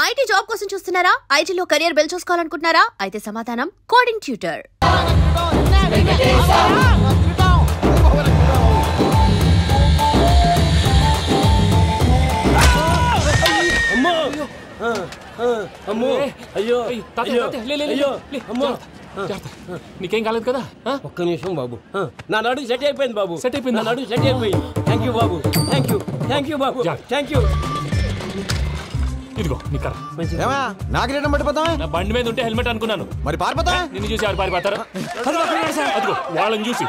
IT job కోసం చూస్తున్నారా? ఐటీలో కెరియర్ బిల్డ్ చూసుకోవాలనుకుంటున్నారా? అయితే సమాధానం కోడింగ్ ట్యూటర్. నీకేం కాలేదు కదా? ఒక్క నిమిషం బాబు, నా నడు సెట్ అయిపోయింది బాబు. సెట్ అయిపోయింది, నడు సెట్ అయిపోయింది. Thank you Babu, thank you Babu, thank you. ఇదిగో నీ కర్ర. నాకు రేటం పట్టిపోతావా? నా బండి మీద ఉంటే హెల్మెట్ అనుకున్నాను. మరి పారిపోతా? నిన్ను చూసి ఎవరు పారిపోతారు? అదిగో వాళ్ళని చూసి.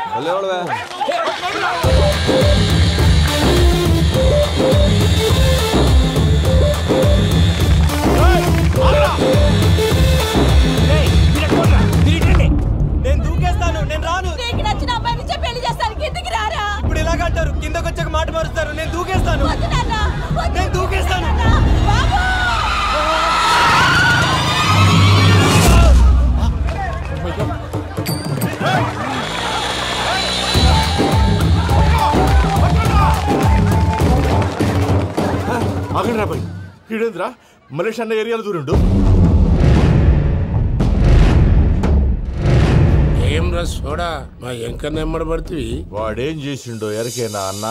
నేను దూకేస్తాను, నేను రాను. నీకు నచ్చిన అబ్బాయి నుంచే పెళ్లి చేస్తాను, కిందకి రారా. ఇప్పుడు ఇలాగంటారు, కిందకి వచ్చాక మాట మారుస్తారు. నేను దూకేస్తాను, నేను దూకేస్తాను. ఆగండి రా బాయ్, ఈడేంద్రా మలేషియా అన్న ఏరియాలో దూరండు. ఏం రస్ చూడా మా ఎంకన్న ఎమ్మడబడుతుంది. వాడేం చేసిండో ఎరకేనా అన్న?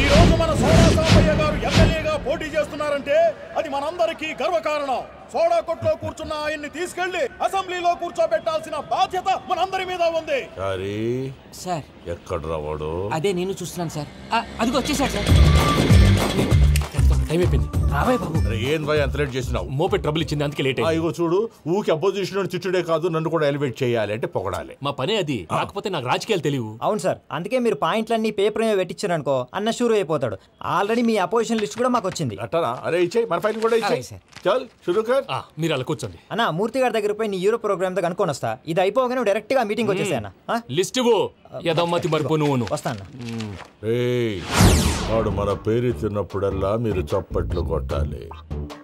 ఈ రోజు మన సోడా సాంబయ్య గారు ఎమ్మెల్యేగా పోటీ చేస్తున్నారంటే అది మనందరికీ గర్వకారణం. సోడా కొట్లో కూర్చున్న ఆయన్ని తీసుకెళ్లి అసెంబ్లీలో కూర్చోబెట్టాల్సిన బాధ్యత మనందరి మీద ఉంది. సార్ ఎక్కడ రావాడు? అదే నేను చూస్తున్నాను సార్. అదిగో వచ్చేసాడు సార్. టైం అయిపోయింది, రాబాయ్ బాబు. ఏం బాయ్ అంత లేట్ చేసినావు? మోపే ట్రబుల్ ఇచ్చింది, అందుకే లేట్. ఇగో చూడు, ఊకి అపోజిషన్ తిట్టుడే కాదు, నన్ను కూడా ఎలివేట్ చేయాలి అంటే పొగడాలి. మా పనే అది. కాకపోతే నాకు రాజకీయాలు తెలియవు. అవును సార్, అందుకే మీరు పాయింట్లన్నీ పేపర్ మీద పెట్టించారు అనుకో, అన్న షూర్ అయిపోతాడు. ఆల్రెడీ మీ అపోజిషన్ లిస్ట్ కూడా మాకు వచ్చింది. అట్టనా? అరే ఇచ్చే, మన ఫైల్ కూడా ఇచ్చే. చల్ షురూ కర్. మీరు అలా కూర్చోండి. అన్న మూర్తి గారి దగ్గర పోయి నీ యూరో ప్రోగ్రామ్ దగ్గర అనుకోని వస్తా. ఇది అయిపోగానే డైరెక్ట్ గా మీటింగ్ వచ్చేసా అన్న. లిస్ట్ యదమ్మతి మరిపో నువ్వు. వస్తాను. వాడు మన పేరు తిన్నప్పుడల్లా మీరు చప్పట్లు కొట్టాలి.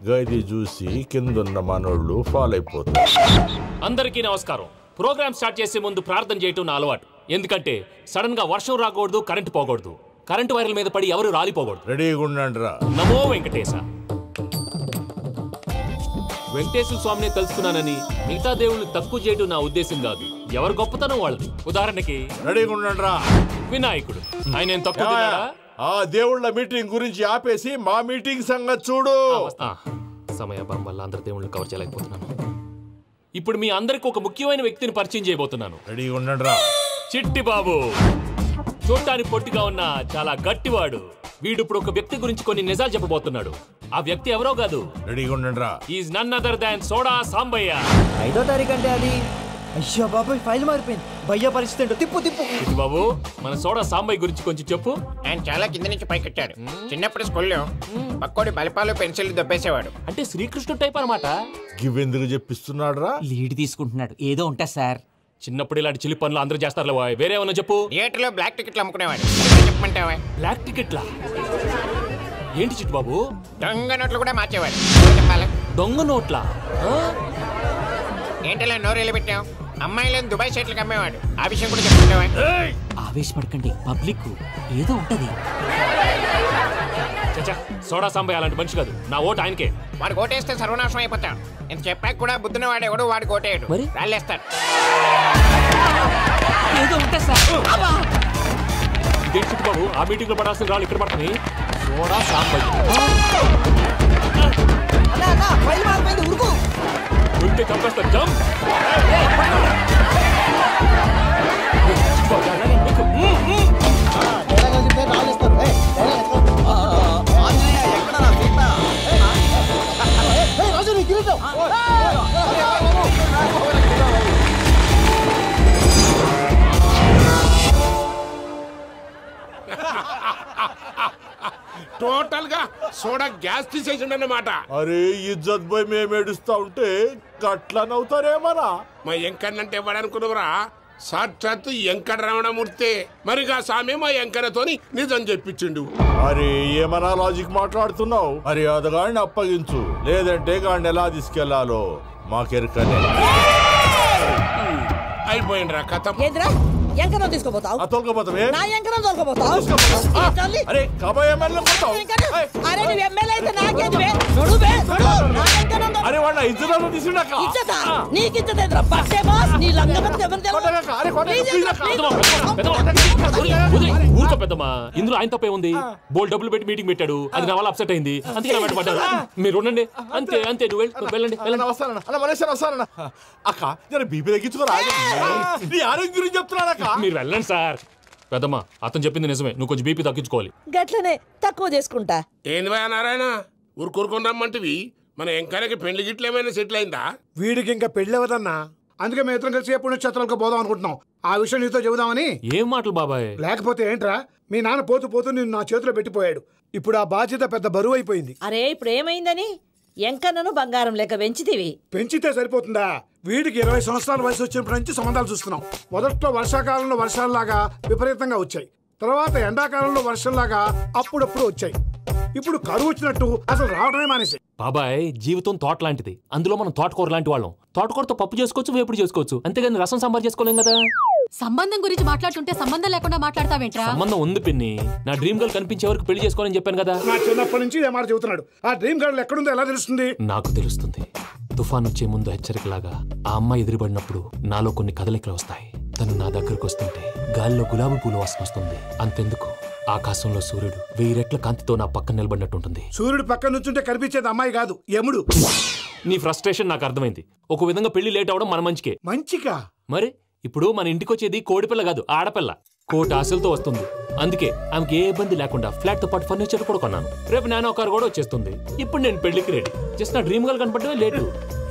గది చూసి కిందున్న మనోళ్ళు ఫాలో అయిపోతారు. అందరికీ నమస్కారం. ప్రోగ్రామ్ స్టార్ట్ చేసే ముందు ప్రార్థన చేయటం నా అలవాటు. ఎందుకంటే సడన్ గా వర్షం రాకూడదు, కరెంటు పోకూడదు, కరెంటు వైర్ల మీద పడి ఎవరు రాలిపోకూడదు. రెడీగా ఉండండి రా. నమో వెంకటేశ. వెంకటేశ్వర స్వామిని తెలుసుకున్నానని మిగతా దేవుళ్ళు తక్కువ చేయడం నా ఉద్దేశం కాదు. ఎవరు గొప్పతనం వాళ్ళది. ఉదాహరణకి రెడీగా ఉండండి రా. వినాయకుడు, ఆయన తక్కువ. ఆ దేవుళ్ళ మీటింగ్ గురించి ఆపేసి మా మీటింగ్ సంగతి చూడు. సమయాభావం వల్ల అందరి దేవుళ్ళని కవర్ చేయలేకపోతున్నాను. ఇప్పుడు మీ అందరికి ఒక ముఖ్యమైన వ్యక్తిని పరిచయం చేయబోతున్నాను. రెడీగా ఉండండి రా. చిట్టి బాబు. చూడటానికి పొట్టిగా ఉన్న చాలా గట్టివాడు. వీడు ఇప్పుడు ఒక వ్యక్తి గురించి కొన్ని నిజాలు చెప్పబోతున్నాడు. ఆ వ్యక్తి ఎవరో కాదు. రెడీగా ఉండండి రా. Is none other than Soda Sambaiah. 5వ తారీఖు అంటే అది. అయ్యో బాబాయ్, ఫైల్ మారిపోయింది. భయ్య పరిస్థితి ఏంటో తిప్పు. చిట్టి బాబు, మన సోడా సాంబయ్య గురించి కొంచెం చెప్పు. ఆయన చాలా కింద నుంచి పైకెట్టాడు. చిన్నప్పుడు స్కూల్లో పక్కోడి బలిపాలు పెన్సిల్ దొబ్బేసేవాడు. అంటే శ్రీకృష్ణుడు టైప్ అనమాట. గివెందుకు చెప్పిస్తున్నాడు రా? లీడ్ తీసుకుంటున్నాడు. ఏదో ఉంటా సార్. చిన్నప్పుడు ఇలాంటి చిలి పనులు అందరూ చేస్తారు. వేరే ఏమన్నా చెప్పు. థియేటర్లో బ్లాక్ టికెట్లు అమ్ముకునేవాడు. చెప్పమంటావా? బ్లాక్ టికెట్లా? ఏంటి చిట్టు బాబు? దొంగ నోట్లు కూడా మార్చేవాడు. చెప్పాలా? దొంగ నోట్లా? ఏంటలా నోరేళ్ళు పెట్టావు? అమ్మాయిలను దుబాయ్ షర్ట్లకు అమ్మేవాడు. ఆ విషయం కూడా చెప్పమంటావా? ఆవేశపడకండి, పబ్లిక్ ఏదో ఉంటది. సోడా సాంబయ్య అలాంటి మనిషి కాదు. నా ఓటు ఆయనకే. వాడు ఓటేస్తే సర్వనాశనం అయిపోతాడు. ఇంత చెప్పాక కూడా బుద్ధిన వాడు ఎవడు వాడికి ఓటేయడు. రాళ్ళేస్తాడు. ఏదో ఉంటా సార్. ఇదేంటి బాబు, ఆ మీటింగ్ లో పడాల్సిన రాళ్ళు ఇక్కడ పడుతుంది. సోడా సాంబయ్య ఉంటే చంపేస్తారు. జంప్. టోటల్ గా సోడా గ్యాస్ తీసేసిండు అన్నమాట. అరే ఇజ్జత్ పోయి మేము ఏడుస్తా ఉంటే గట్లా నవ్వుతారేమరా? మా ఎంకన్నంటే ఎవడనుకున్నావురా? సాక్షాత్తు ఎంకట రమణమూర్తి. మరిగా సామె మా ఎంకన్నతోని నిజం చెప్పించిండు. అరే ఏమన్నా లాజిక్ మాట్లాడుతున్నావు? అరే అదగాడిని అప్పగించు, లేదంటే గాడిని ఎలా తీసుకెళ్లాలో మాకెరకనే. అయిపోయిండ్రా కథ. ఎంకరం తీసుకోపోతావు? తోలుకోపోతావే? నా ఎంకరం తోలుకోపోతావు? అరే కాబోయే ఎమ్మెల్యే పోతావు. అరే నువ్వు ఎమ్మెల్యే అయితే నాకేది? ఇద్దరు తీసుకున్నాక ఇచ్చదా నీకు ఇచ్చదేంద్రా బట్టే బాస్ నీ లంగమతి ఎవరు ఊరుకో పెద్దమ్మా, ఇందులో ఆయన తప్పే ఉంది. బోల్ డబ్బులు పెట్టి మీటింగ్ పెట్టాడు, అది నా వల్ల అప్సెట్ అయింది, అందుకే నా వెంట పడ్డారు. మీరు ఉండండి, అంతే అంతే, నువ్వు వెళ్ళండి. వస్తానన్నా అలా మలేశ్వరం వస్తానన్నా. అక్క జర బీపీ తగ్గించుకోరా, నీ ఆరోగ్యం గురించి చెప్తున్నాను అక్క. మీరు వెళ్ళండి సార్. పెద్దమ్మా అతను చెప్పింది నిజమే, నువ్వు కొంచెం బీపీ తగ్గించుకోవాలి. గట్లనే తక్కువ చేసుకుంటా. ఏంది భయ నారాయణ ఊరుకూరుకొని రమ్మంటివి? మన ఎంకనకి పెళ్లి గిట్లు ఏమైనా సెటిల్ అయిందా? వీడికి ఇంకా పెళ్లి అవ్వదన్నా, అందుకే మేము ఇద్దరం కలిసి పుణ్యక్షేత్రాలకు పోదాం అనుకుంటున్నాం. ఆ విషయం నీతో చెబుదామని. ఏం మాటలు బాబాయ్? లేకపోతే ఏంట్రా, మీ నాన్న పోతూ పోతూ నిన్ను నా చేతిలో పెట్టిపోయాడు. ఇప్పుడు ఆ బాధ్యత పెద్ద బరువు అయిపోయింది. అరే ఇప్పుడు ఏమైందని? ఎంకన్నను బంగారం లెక్క పెంచితివి. పెంచితే సరిపోతుందా? వీడికి 20 సంవత్సరాల వయసు వచ్చినప్పటి నుంచి సంబంధాలు చూస్తున్నాం. మొదట్లో వర్షాకాలంలో వర్షాలలాగా విపరీతంగా వచ్చాయి, తర్వాత ఎండాకాలంలో వర్షంలాగా అప్పుడప్పుడు వచ్చాయి. ఇప్పుడు కరువు వచ్చినట్టు అసలు రావడమే మానేసి. బాబాయ్ జీవితం తోట లాంటిది, అందులో మనం తోటకూర లాంటి వాళ్ళం. తోటకూరతో పప్పు చేసుకోవచ్చు, వేపుడు చేసుకోవచ్చు, అంతేగాని రసం సాంబార్ చేసుకోలేం కదా. సంబంధం గురించి మాట్లాడుతుంటే సంబంధం లేకుండా మాట్లాడతావేంట్రా? సంబంధం ఉంది పిన్ని, నా డ్రీమ్ గర్ల్ కనిపించే వరకు పెళ్లి చేసుకోవాలని చెప్పాను కదా. నా చిన్నప్పటి నుంచి ఏ మాట చెబుతున్నాడు. ఆ డ్రీమ్ గర్ల్ ఎక్కడుందో ఎలా తెలుస్తుంది? నాకు తెలుస్తుంది. తుఫాన్ వచ్చే ముందు హెచ్చరికలాగా ఆ అమ్మాయి ఎదురుపడినప్పుడు నాలో కొన్ని కదలికలు వస్తాయి. తను నా దగ్గరకు వస్తుంటే గాలిలో గులాబీ పూలు వాసన వస్తుంది. అంతెందుకు, ఆకాశంలో సూర్యుడు 1000 రెట్ల కాంతితో నా పక్కన నిలబడినట్టుంటుంది. సూర్యుడు పక్కన నుంచుంటే కనిపించేది అమ్మాయి కాదు, యముడు. నీ ఫ్రస్ట్రేషన్ నాకు అర్థమైంది. ఒక విధంగా పెళ్లి లేట్ అవడం మన మంచికే. మంచిగా? మరి ఇప్పుడు మన ఇంటికి వచ్చేది కోడిపిల్ల కాదు, ఆడపిల్ల. కోటి ఆశలతో వస్తుంది. అందుకే ఆమెకి ఏ ఇబ్బంది లేకుండా ఫ్లాట్ తో పాటు ఫర్నిచర్ కూడా కొన్నాను. రేపు నానో కారు కూడా వచ్చేస్తుంది. ఇప్పుడు నేను పెళ్లికి రెడీ. జస్ట్ నా డ్రీమ్ గర్ల్ కనపడమే లేటు.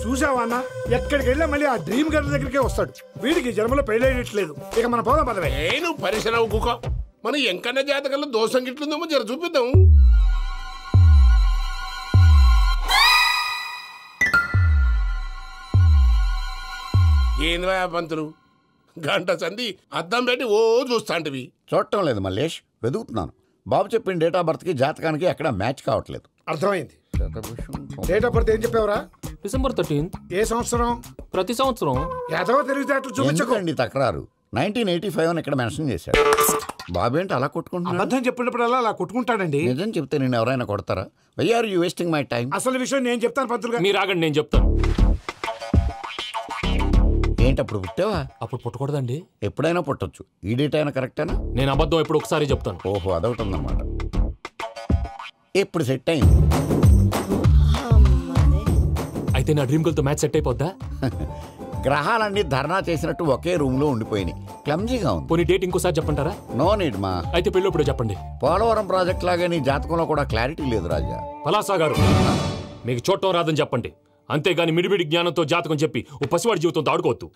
చూసావా అన్న, ఎక్కడికి వెళ్ళా మళ్ళీ ఆ డ్రీమ్ గర్ల్ దగ్గరికే వస్తాడు. వీడికి జన్మలో పెళ్ళేయట్లేదు. ఇక మన పోదాం పదవే. నువ్వు పరిశ్రమ కుక మన ఎంకన్న జాతకంలో దోషం గిట్లుందేమో జర చూపిద్దాం. ఏంది పంతులు గంట సంధి అద్దం పెట్టి ఓ చూస్తాంటివి? చూడటం లేదు మల్లేష్, వెతుకుతున్నాను. బాబు చెప్పిన డేట్ ఆఫ్ బర్త్ కి జాతకానికి ఎక్కడ మ్యాచ్ కావట్లేదు. అర్థమైంది. డేట్ ఆఫ్ బర్త్ ఏం చెప్పావురా? December 13th. ఏ సంవత్సరం? ప్రతి సంవత్సరం. ఏదో తెలివితేటలు చూపించకండి. తక్రారు 1985 అని ఇక్కడ మెన్షన్ చేశాడు. బాబు ఏంటి అలా కొట్టుకుంటున్నాడు? అబద్ధం చెప్పినప్పుడల్లా అలా కొట్టుకుంటాడండి. నిజం చెప్తే నేను ఎవరైనా కొడతారా? Why are you wasting my time? అసలు విషయం నేను చెప్తాను పంతులు గారు. మీరు ఆగండి, నేను చెప్తాను. ఏంటి అప్పుడు పుట్టావా? అప్పుడు పుట్టకూడదండి. ఎప్పుడైనా పుట్టొచ్చు. ఈ డేట్ అయినా కరెక్టేనా? నేను అబద్ధం ఎప్పుడు ఒకసారి చెప్తాను. ఓహో, అదొకటి ఉందన్నమాట. ఎప్పుడు సెట్ అయింది? అయితే నా డ్రీమ్ గర్ల్ తో మ్యాచ్ సెట్ అయిపోద్దా? గ్రహాలన్నీ ధర్నా చేసినట్టు ఒకే రూమ్ లో ఉండిపోయినాయి. క్లమ్జీగా ఉంది. పోనీ డేట్ ఇంకోసారి చెప్పంటారా? నో నీడ్ మా. అయితే పెళ్ళప్పుడు చెప్పండి. పోలవరం ప్రాజెక్ట్ లాగే నీ జాతకంలో కూడా క్లారిటీ లేదు రాజా. పలాసా గారు, మీకు చూడటం రాదని చెప్పండి, అంతేగాని మిడిమిడి జ్ఞానంతో జాతకం చెప్పి ఓ పసివాడి జీవితంతో ఆడుకోవద్దు.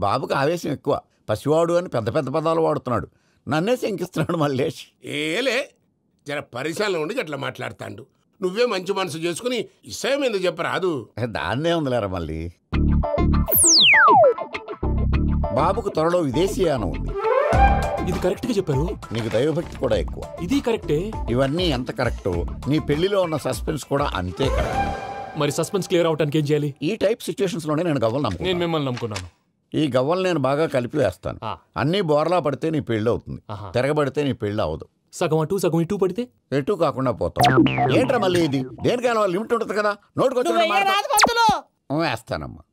బాబుకి ఆవేశం ఎక్కువ. పసివాడు అని పెద్ద పెద్ద పదాలు వాడుతున్నాడు. నన్నే శంకిస్తున్నాడు మల్లేష్. ఏలే జర పరిశ్రమలో ఉండి అట్లా మాట్లాడతాడు. నువ్వే మంచి మనసు చేసుకుని ఇష్టం ఎందుకు చెప్పరాదు? దాన్నే ఉందిలేరా మళ్ళీ. బాబుకు త్వరలో విదేశీయానం ఉంది. ఇది కరెక్ట్ గా చెప్పారు. నీకు దైవభక్తి కూడా ఎక్కువ. ఇది కరెక్టే. ఇవన్నీ ఎంత కరెక్టో నీ పెళ్లిలో ఉన్న సస్పెన్స్ కూడా అంతే కరెక్ట్. మరి సస్పెన్స్ క్లియర్ అవడానికి ఏం చేయాలి? ఈ టైప్ సిచ్యువేషన్స్ లోనే నేను గవ్వలు నమ్ముకున్నాను. నేను మిమ్మల్ని నమ్ముకున్నాను. ఈ గవ్వలు నేను బాగా కలిపి వేస్తాను. అన్ని బోర్లా పడితే నీ పెళ్లి అవుతుంది, తిరగబడితే నీ పెళ్లి అవదు. సగం అటు సగం ఇటు పడితే ఎటు కాకుండా పోతాం. ఏంట్రా మళ్ళీ ఇది? దేనికైనా లిమిట్ ఉంటుంది కదా. నోటుకొచ్చి వేస్తానమ్మా.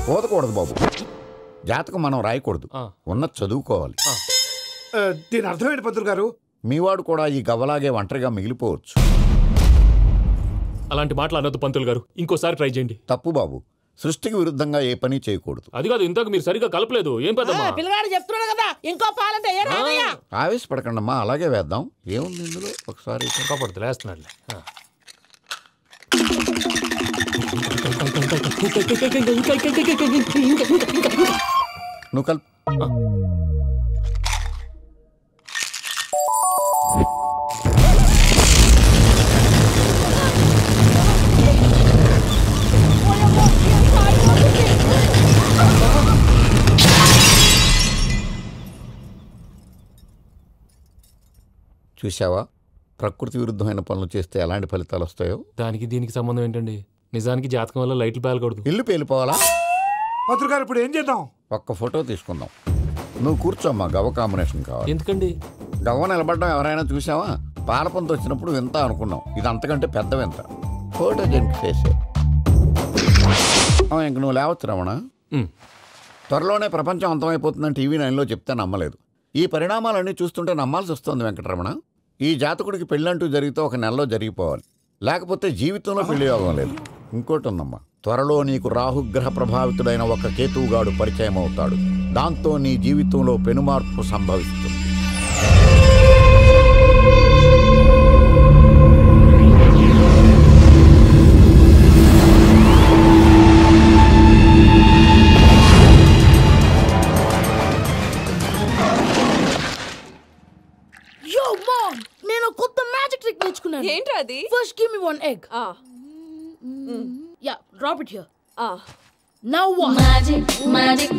పోదకూడదు బాబు. జాతకం మనం రాయకూడదు, ఉన్నది చదువుకోవాలి. దీని అర్థమేంటి పంతులు గారు? మీవాడు కూడా ఈ గవ్వలాగే ఒంటరిగా మిగిలిపోవచ్చు. అలాంటి మాటలు అనొద్దు పంతులు గారు, ఇంకోసారి ట్రై చేయండి. తప్పు బాబు. సృష్టికి విరుద్ధంగా ఏ పని చేయకూడదు. అది కాదు, ఇంతకు మీరు సరిగ్గా కలపలేదు. ఏం పెద్దమ్మా? పిల్లగాడు చెప్తున్నాడు కదా, ఇంకో పాలంటే ఏ రాదయ్యా. ఆవేశపడకండమ్మా, అలాగే వేద్దాం. ఏముంది ఇందులో? ఒకసారి కాపాడుతు వేస్తున్నాడు. నువ్వు కల్ చూసావా ప్రకృతి విరుద్ధమైన పనులు చేస్తే ఎలాంటి ఫలితాలు వస్తాయో? దానికి దీనికి సంబంధం ఏంటండి? నిజానికి జాతకం వల్ల లైట్లు పేలకూడదు. ఇల్లు పేలిపోవాలా? పత్రికారు ఇప్పుడు ఏం చేద్దాం? ఒక్క ఫోటో తీసుకుందాం. నువ్వు కూర్చోమ్మా, గవ్వ కాంబినేషన్ కావాలి. ఎందుకండి? గవ్వ నిలబడడం ఎవరైనా చూసావా? పాలపంత వచ్చినప్పుడు వింత అనుకున్నాం, ఇది అంతకంటే పెద్ద వింత. Photo gent face. ఇంక నువ్వు లేవచ్చు రమణ. త్వరలోనే ప్రపంచం అంతమైపోతుందని టీవీ 9లో చెప్తే నమ్మలేదు. ఈ పరిణామాలన్నీ చూస్తుంటే నమ్మాల్సి వస్తుంది వెంకటరమణ. ఈ జాతకుడికి పెళ్ళంటూ జరిగితే ఒక నెలలో జరిగిపోవాలి, లేకపోతే జీవితంలో పెళ్లి యోగం లేదు. ఇంకోటి ఉందమ్మా, త్వరలో నీకు రాహుగ్రహ ప్రభావితుడైన ఒక కేతువుగాడు పరిచయం అవుతాడు. దాంతో నీ జీవితంలో పెనుమార్పు సంభవిస్తుంది. నేను కొత్త మ్యాజిక్ ట్రిక్ నేర్చుకున్నాను. ఏంట్రా అది? First give me one egg. Yeah, drop it here. Now what? Magic magic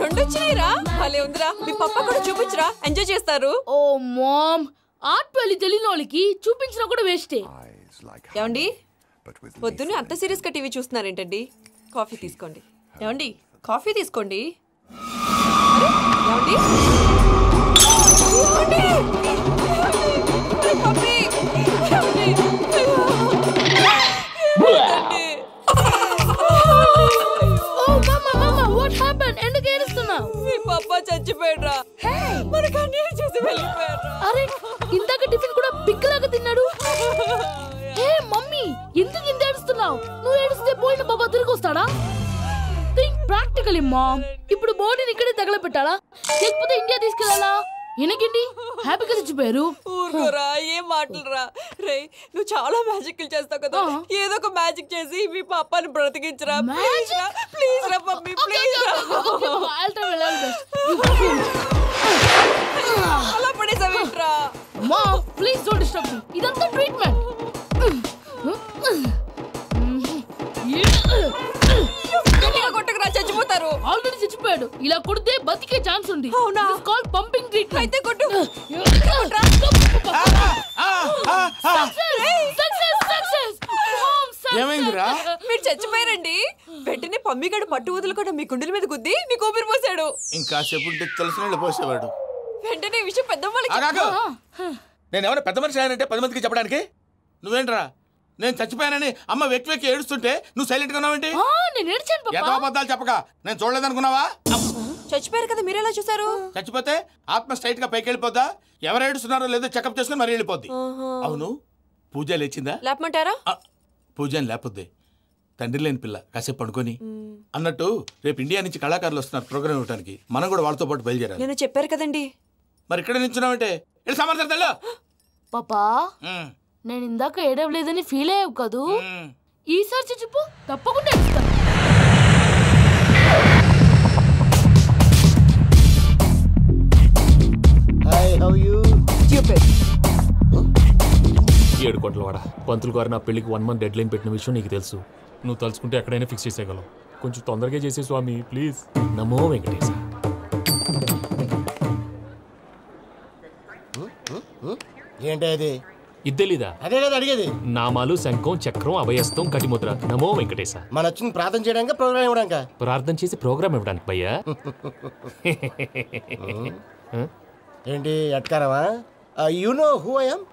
రెండు వచ్చినాయిరా. భలే ఉందిరా. మీ పప్ప కూడా చూపించరా, ఎంజాయ్ చేస్తారు. ఓ మామ్, ఆర్ట్ పెళ్లి తెలియని వాళ్ళకి చూపించినా కూడా వేస్టే. ఏమండి, పొద్దున్నే అంత సీరియస్ గా టీవీ చూస్తున్నారేంటండి? కాఫీ తీసుకోండి. ఏమండి, కాఫీ తీసుకోండి. ఏమండి? మీ పప్ప చచ్చిపోయాడ్రా. మనకు అన్యాయం చేసి వెళ్ళిపోయాడ్రా. అరే, ఇందాక టిఫిన్ కూడా పిక్కలాగా తిన్నాడు. హే మమ్మీ, ఎందుకు ఇంత ఏడుస్తున్నావు? నువ్వు ఏడిస్తే పోయిన బాబా తిరిగి వస్తాడా? Think practically mom. ఇప్పుడు బాడీని ఇక్కడే తగలబెట్టాలా, లేకపోతే ఇండియా తీసుకెళ్లాలా? ఎనకండి హ్యాపీగా చచ్చిపోయారు. ఊరుకోరా, ఏం మాటలురా. రే, నువ్వు చాలా మ్యాజిక్లు చేస్తావు కదా, ఏదో ఒక మ్యాజిక్ చేసి మీ పాపాని బ్రతికించరా. ప్లీజ్ రా మమ్మీ, ప్లీజ్ రా. అలా పడేసావేంట్రా? Mom please don't disturb me. ఇదంతా ట్రీట్మెంట్. కొట్టకరా, చచ్చిపోతారు. ఆల్రెడీ చచ్చిపోయాడు. ఇలా కొడితే బతికే ఛాన్స్ ఉంది. అవునా? It's called pumping treatment. అయితే కొట్టు. ఏమైందిరా? మీరు చచ్చిపోయారండి. వెంటనే పమ్మిగాడు పట్టు వదులుకుండా మీ గుండెల మీద గుద్ది మీకు ఊపిరి పోసాడు. ఇంకాసేపు ఉంటే తెలిసిన పోసేవాడు. వెంటనే ఈ విషయం పెద్దవాళ్ళకి నేను ఎవరైనా పెద్ద మనిషి అయ్యానంటే 10 మందికి చెప్పడానికి. నువ్వేంట్రా, నేను చచ్చిపోయానని అమ్మ వెక్కి వెక్కి ఏడుస్తుంటే నువ్వు సైలెంట్ గా ఉన్నావేంటి? నేను ఏడ్చాను పాపా. ఎంతో అబద్ధాలు చెప్పక. నేను చూడలేదనుకున్నావా? చచ్చిపోయారు కదా, మీరెలా చూసారు? చచ్చిపోతే ఆత్మ స్ట్రైట్ గా పైకి వెళ్ళిపోద్దా? ఎవరు ఏడుస్తున్నారో లేదో చెకప్ చేసుకుని మరీ వెళ్ళిపోద్ది. అవును, పూజ లేచిందా? లేపమంటారా? పూజ లేకపోద్ది. తండ్రి లేని పిల్ల, కాసేపు పడుకొని. అన్నట్టు రేపు ఇండియా నుంచి కళాకారులు వస్తున్నారు ప్రోగ్రామ్ ఇవ్వడానికి. మనం కూడా వాళ్ళతో పాటు బయలుదేరాలి. నేను చెప్పారు కదండి. మరి ఇక్కడ నిల్చున్నావంటే సమర్థతల్లో పాపా, నేను ఇందాక ఏడవలేదని ఫీల్ అయ్యావు కదూ? ఈసారి చచ్చిపో, తప్పకుండా ఇస్తాను. ఏడు కోట్ల వాడ పంతులు గారు నా పెళ్లికి 1 month డెడ్ లైన్ పెట్టిన విషయం నీకు తెలుసు. నువ్వు తలుచుకుంటే ఎక్కడైనా ఫిక్స్ చేసేయగలవు. కొంచెం తొందరగా చేసే స్వామి ప్లీజ్. నమో వెంకటేశ. ఏంటి అది? ఇద్దెలీదా? అదే కదా అడిగేది. నామాలు, శంఖం, చక్రం, అభయస్తం, కటిముద్ర. నమో వెంకటేశ. మన వచ్చింది ప్రార్థన చేయడానికి, ప్రోగ్రామ్ ఇవ్వడానిక? ప్రార్థన చేసి ప్రోగ్రామ్ ఇవ్వడానికి భయ్యా. ఏంటి అట్కారమా? You know who I am?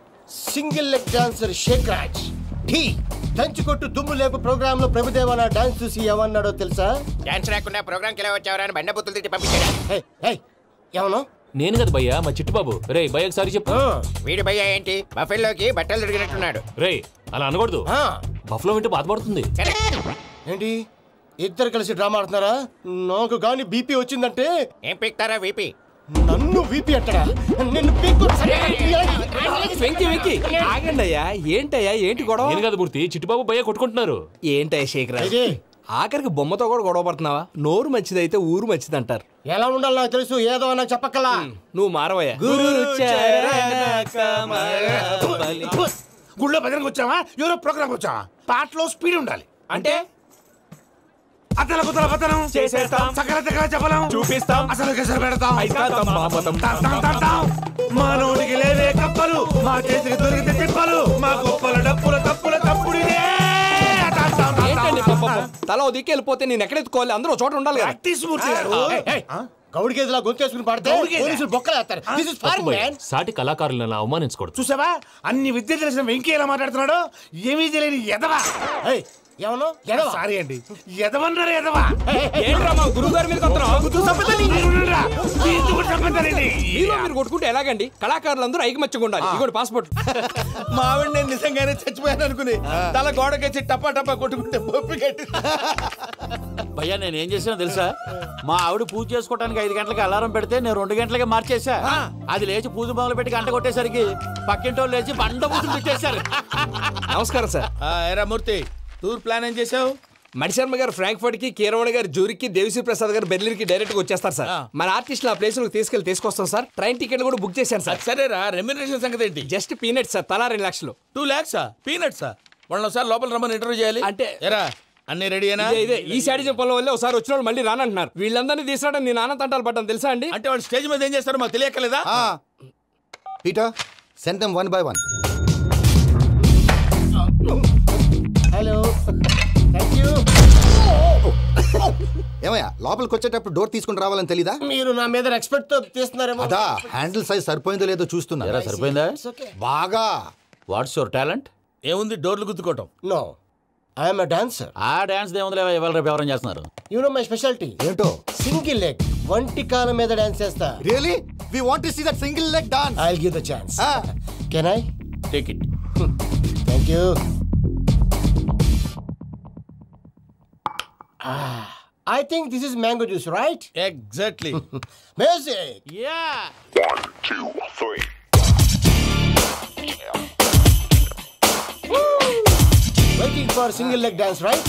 Single leg dancer Sheikh Raj. టీ దంచి కొట్టు దుమ్ము లేపు ప్రోగ్రామ్ లో ప్రభుదేవ నా డాన్స్ చూసి ఏమన్నాడో తెలుసా? డాన్స్ రాకుండా ప్రోగ్రామ్ కి ఎలా వచ్చావరా అని బండ బుద్ధులు తిట్టి పంపించాడు. ఏమన్నా? నేను కదా భయ్యా, మా చిట్టుబాబు. రే భయ్య ఒకసారి చెప్పు. వీడి భయ్య ఏంటి బఫెల్లోకి బట్టలు తిరిగినట్టున్నాడు. రే అలా అనకూడదు. బఫ్లో వింటే బాధపడుతుంది. ఏంటి ఇద్దరు కలిసి డ్రామా ఆడుతున్నారా? నాకు గాని బీపీ వచ్చిందంటే ఏం పీక్తారా వీపీ? నన్ను వీపీ అట్టడా? నిన్ను ఆగండి అయ్యా. ఏంటయ్యా, ఏంటి గొడవ? నేను కదా మూర్తి, చిట్టుబాబు భయ్య కొట్టుకుంటున్నారు. ఏంటయ్యా శేఖర్, ఆఖరికి బొమ్మతో కూడా గొడవ పడుతున్నావా? నోరు మంచిదైతే ఊరు మంచిది అంటారు. ఎలా ఉండాలి నాకు తెలుసు, ఏదో నాకు చెప్పక్కలా. నువ్వు మారవయ్యా. గుళ్ళో భజనకు వచ్చావా, ఎవరో ప్రోగ్రామ్ వచ్చావా? పాటలో స్పీడ్ ఉండాలి. అంటే అతల కుతల పతనం చేసేస్తాం, సకల దగ్గర చెప్పలం చూపిస్తాం, అసలు గసలు పెడతాం, మానవుడికి లేవే కప్పలు, మా చేతికి దొరికితే తిప్పలు, మా గొప్పల డప్పుల తప్పుల తప్పుడిదే. తల దిక్కి వెళ్ళిపోతే నేను ఎక్కడెత్తుకోవాలి? అందరూ చోట ఉండాలి కదా. గౌడి గేదెలా గొంతేసుకుని పడితే పోలీసులు బొక్కలేస్తారు. This is foreign, man. సాటి కళాకారులను అవమానించకూడదు. చూసావా అన్ని విద్య తెలిసిన వెంకీ ఎలా మాట్లాడుతున్నాడు? ఏమీ తెలియని ఎదవా. సారీ అండి, ఎదవన్నారు ఎదవా. ఏంట్రా మా గురువు గారి మీద మీరు కొట్టుకుంటే ఎలాగండి? కళాకారులందరూ ఐకమత్యంగా ఉండాలి. ఇగోటి పాస్పోర్ట్. మా ఆవిడ నేను నిజంగానే చచ్చిపోయాను అనుకుని తల గోడకొచ్చి టపా టపా కొట్టుకుంటే బొప్పి కట్టి. భయ్యా నేనేం చేసినా తెలుసా? మా ఆవిడ పూజ చేసుకోవడానికి 5 గంటలకి అలారం పెడితే నేను 2 గంటలకి మార్చేసా. అది లేచి పూజ మొదలు పెట్టి గంట కొట్టేసరికి పక్కింటోళ్ళు లేచి బండ పూజలు పెట్టేశారు. నమస్కారం సార్. ఏరా మూర్తి, టూర్ ప్లాన్ ఏం చేసావు? మణిశర్మ గారు ఫ్రాంక్ఫర్ట్ కి, కీరవాణి గారు జూరిక్, దేవిశ్రీ ప్రసాద్ గారు బెర్లిన్ కి డైరెక్ట్ గా వచ్చేస్తారు సార్. మన ఆర్టిస్ట్ ఆ ప్లేస్ తీసుకొస్తాం సార్. ట్రైన్ టికెట్ కూడా బుక్ చేశాను సార్. సరేరా, రెమ్యూనరేషన్ సంగతి ఏంటి? జస్ట్ పీనట్స్ సార్, తలా 2 లక్షలు. 2 lakhs పీనట్సా? వాళ్ళని ఒకసారి లోపల రమ్మని ఇంటర్వ్యూ చేయాలి. అంటే ఎరా అన్ని రెడీనా? ఇదే ఈ శాడిజం పనుల వల్లే ఒకసారి వచ్చిన వాళ్ళు మళ్ళీ రానంటున్నారు. వీళ్ళందరినీ తీసుకురావడం నేను ఆనంద తంటాలు పడ్డాను తెలుసా అండి. అంటే వాళ్ళు స్టేజ్ మీద ఏం చేస్తారో మాకు తెలియక్కలేదా? Peter send them 1 by 1. Hello, thank you. ఏమయ్యా లోపలికి వచ్చేటప్పుడు డోర్ తీసుకుని రావాలని తెలీదా? మీరు నా మీద ఎక్స్పెక్ట్ తో తీస్తున్నారేమో. అదా హ్యాండిల్ సైజ్ సరిపోయిందో లేదో చూస్తున్నా. సరిపోయిందా? బాగా. What's your talent? ఏముంది, డోర్లు గుద్దుకోవటం. No, I'm a dancer. ఆ డాన్స్ దేవుందిలే, ఇవాళ రేపు ఎవరైనా చేస్తున్నారు. యు నో మై స్పెషాలిటీ ఏంటో? సింగిల్ లెగ్, వంటి కాలం మీద డాన్స్ చేస్తా. Really? We want to see that single leg dance. I will give the chance. Can I take it? Thank you. I think this is mango juice, right? Exactly. Music. Yeah. 1, 2, 3. Waiting for single leg dance, right?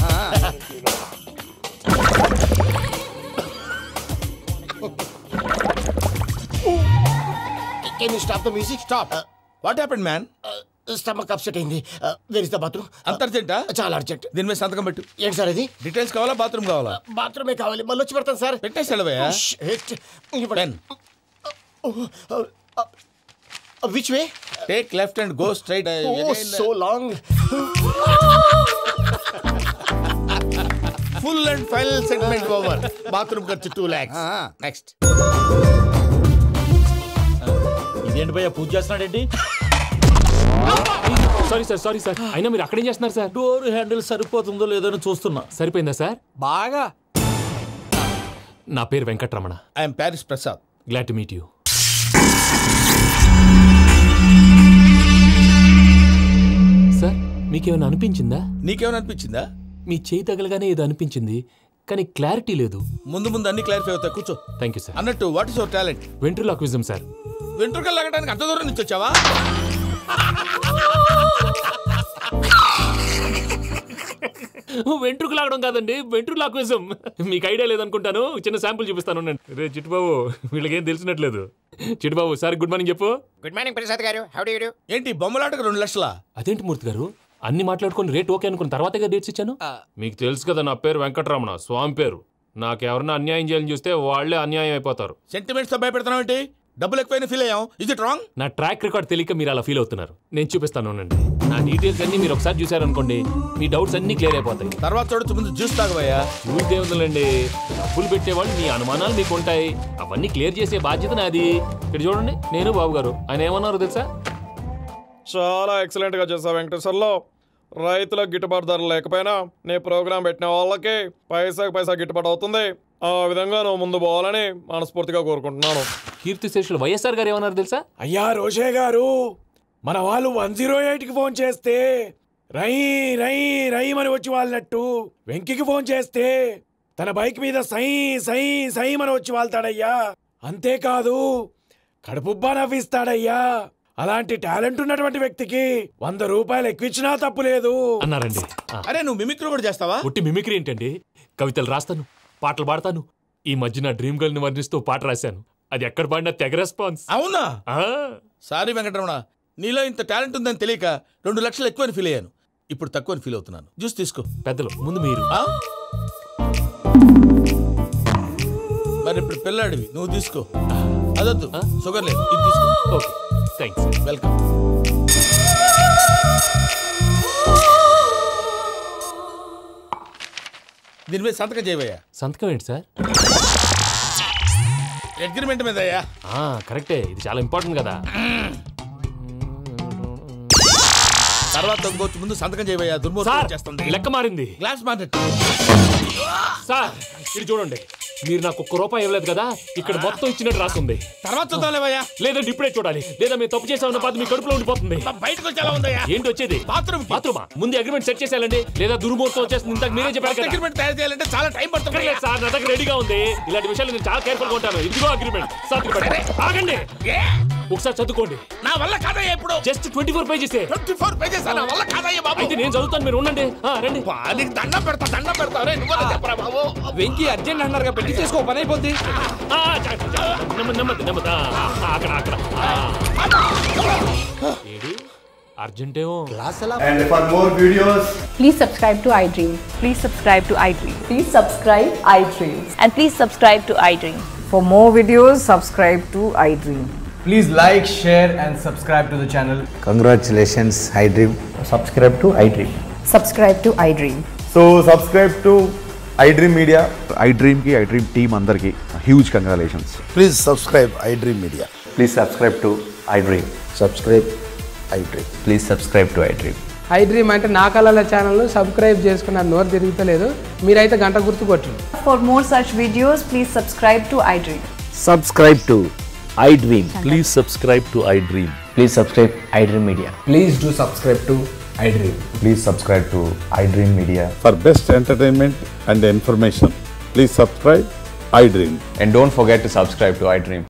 Can you stop the music? Stop. What happened, man? Stomach upset అయింది. Where is the bathroom? అంత అర్జెంటా? చాలా urgent. దీని మీద సంతకం పెట్టు. ఏంటి sir ఇది? డీటెయిల్స్ కావాలా, బాత్రూమ్ కావాలా? బాత్రూమే కావాలి. మళ్ళీ వచ్చి పెడతాను సార్. పెట్టేసాడవయ్యా. Which way? Take left and go straight. So long. Full and final segment over. Bathroom ఖర్చు 2 lakhs. నెక్స్ట్. ఇదేంటి భయ్యా పూజ చేస్తున్నాడేంటి? Sorry sir. అయినా మీరు అక్కడేం చేస్తున్నారు సార్? డోర్ హ్యాండిల్ సరిపోతుందో లేదో చూస్తున్నా. సరిపోయిందా సార్? బాగా. నా పేరు Venkataramana. I'm Paris Prasad. Glad to meet you. Sir మీకేమైనా అనిపించిందా? నీకేమైనా అనిపించిందా? మీ చేయి తగలగానే ఏదో అనిపించింది, కానీ క్లారిటీ లేదు. ముందు అన్ని క్లారిఫై అవుతాయి. కూర్చో. Thank you sir. అన్నట్టు what is your talent? Ventriloquism sir. వెంట్రుకలు లాగడానికి అంత దూరం నుంచి వచ్చావా? వెంట్రుకు లాగడం కాదండి, వెంట్రులాక్విజం. మీకు ఐడియా లేదనుకుంటాను. చిన్న శాంపుల్ చూపిస్తాను. రే చిట్టుబాబు, వీళ్ళకేం తెలిసినట్లేదు. చిట్టుబాబు సార్ గుడ్ మార్నింగ్ చెప్పు. Good morning Prasad garu. How do you do? ఏంటి బొమ్మలాటకు 2 లక్షలా? అదేంటి మూర్తి గారు, అన్ని మాట్లాడుకుని రేట్ ఓకే అనుకున్న తర్వాతగా డేట్స్ ఇచ్చాను. మీకు తెలుసు కదా నా పేరు వెంకటరమణ, స్వామి పేరు. నాకెవరన్నా అన్యాయం చేయాలని చూస్తే వాళ్లే అన్యాయం అయిపోతారు. సెంటిమెంట్స్ తో భయపెడతావు ఏంటి? డబ్బులు ఎక్కువైనా ఫీల్ అయ్యాం. Is it wrong? నా ట్రాక్ రికార్డ్ తెలియక మీరు అలా ఫీల్ అవుతున్నారు. నేను చూపిస్తాను అండి. నా డీటెయిల్స్ అన్ని మీరు ఒకసారి చూసారనుకోండి, మీ డౌట్స్ అన్ని క్లియర్ అయిపోతాయి. తర్వాత చూడొచ్చు, ముందు జ్యూస్ తాగవయ్యా. జ్యూస్ దేవుందండి, డబ్బులు పెట్టేవాళ్ళు మీ అనుమానాలు మీకు ఉంటాయి. అవన్నీ క్లియర్ చేసే బాధ్యత నాది. ఇక్కడ చూడండి, నేను బాబు గారు. ఆయన ఏమన్నారు తెలుసా? చాలా ఎక్సలెంట్ గా చేసావు వెంకటేశ్వర్లో. రైతులకు గిట్టుబాటు ధర లేకపోయినా నీ ప్రోగ్రాం పెట్టిన వాళ్ళకి పైసాకి పైసా గిట్టుబాటు అవుతుంది. ఆ విధంగా నువ్వు ముందు పోవాలని మనస్ఫూర్తిగా కోరుకుంటున్నాను. కీర్తిశేషులు వైఎస్ఆర్ గారు ఏమన్నారు తెలుసా? అయ్యా రోషే గారు, మన వాళ్ళు 108కి ఫోన్ చేస్తే రై రై రైమని వచ్చి వాళ్ళనట్టు, వెంకికి ఫోన్ చేస్తే తన బైక్ మీద సై సై సైమని వచ్చి వాళ్తాడయ్యా. అంతేకాదు కడుపుబ్బా నవ్విస్తాడయ్యా. అలాంటి టాలెంట్ ఉన్నటువంటి వ్యక్తికి 100 రూపాయలు ఎక్కువిచ్చినా తప్పు లేదు అన్నారండి. అరే నువ్వు మిమిక్రీ కూడా చేస్తావా? ఉట్టి మిమిక్రీ ఏంటండి, కవితలు రాస్తాను, పాటలు పాడతాను. ఈ మధ్య నా డ్రీమ్ గర్ల్ ని వర్ణిస్తూ పాట రాశాను. అది ఎక్కడ పాడినా తెగ రెస్పాన్స్. అవునా? సారీ వెంకటరమణ, నీలో ఇంత టాలెంట్ ఉందని తెలియక 2 లక్షలు ఎక్కువని ఫీల్ అయ్యాను. ఇప్పుడు తక్కువని ఫీల్ అవుతున్నాను. జ్యూస్ తీసుకో. పెద్దలు ముందు మీరు. మరి ఇప్పుడు పిల్లాడివి నువ్వు తీసుకో. అదొద్దు, షుగర్ లేదు, ఇది తీసుకో. Okay, thanks. వెల్కమ్. దీని మీద సంతకం చేయవయ్యా. సంతకం ఏంటి సార్? అగ్రిమెంట్ మీద అయ్యా. కరెక్టే, ఇది చాలా ఇంపార్టెంట్ కదా. తర్వాత ఇంకొచ్చి ముందు సంతకం చేయవయ్యా. దుర్మోహం చేస్తుంది. లెక్క మారింది. గ్లాస్ మారినట్టు. సార్ ఇది చూడండి, మీరు నాకు ₹1 ఇవ్వలేదు కదా, ఇక్కడ మొత్తం ఇచ్చినట్టు రాస్తుంది. తర్వాత చూద్దాంలేవయ్యా. లేదంటే ఇప్పుడే చూడాలి, లేదా మీరు తప్పు చేసామన్న బాధ మీ కడుపులో ఉండిపోతుంది. బయటకు వచ్చేలా ఉందయ్యా. ఏంటి వచ్చేది? బాత్రూమా? ముందు అగ్రిమెంట్ సెట్ చేసేయాలండి, లేదా దుర్మూర్తం వచ్చేస్తుంది. ఇంతకు మీరే చెప్పారు కదా. అగ్రిమెంట్ తయారు చేయాలంటే చాలా టైం పడుతుంది సార్. నా దగ్గర రెడీగా ఉంది. ఇలాంటి విషయాలు నేను చాలా కేర్ఫుల్ గా ఉంటాను. ఇదిగో అగ్రిమెంట్. ఆగండి, ఒకసారి చదువుకోండి. నా వల్ల కాదయ్యా. ఇప్పుడు జస్ట్ 24 పేజెస్. 24 పేజెస్ నా వల్ల కాదయ్యా బాబు. అయితే నేను చదువుతాను, మీరు ఉండండి. రండి. నీకు దండం పెడతా. నువ్వు చెప్పరా బాబు. వెంకీ అర్జెంట్ అన్నారు, పెట్టి చేసుకో, పని అయిపోద్ది. నెమ్మది. అక్కడ అర్జెంటేమో. And for more videos, please subscribe to iDream. Please subscribe to iDream. Please subscribe iDream. And please subscribe to iDream. For more videos, subscribe to iDream. Please like, share and subscribe to the channel. Congratulations, iDream. Subscribe to iDream. Subscribe to iDream. so subscribe to iDream Media. iDream ki iDream team andarki huge congratulations. Please subscribe iDream Media. Please subscribe to iDream. Subscribe iDream. Please subscribe to iDream. iDream అంటే నా కళల channel subscribe చేసుకున్న నోరు తిరుగుతలేదు, మీరైతే గంట గుర్తు కొట్టండి. For more such videos, please subscribe to iDream. Subscribe to iDream. Please subscribe to iDream. Please subscribe iDream Media. Please do subscribe to iDream. Please subscribe to iDream Media. For best entertainment and information, please subscribe iDream. And don't forget to subscribe to iDream.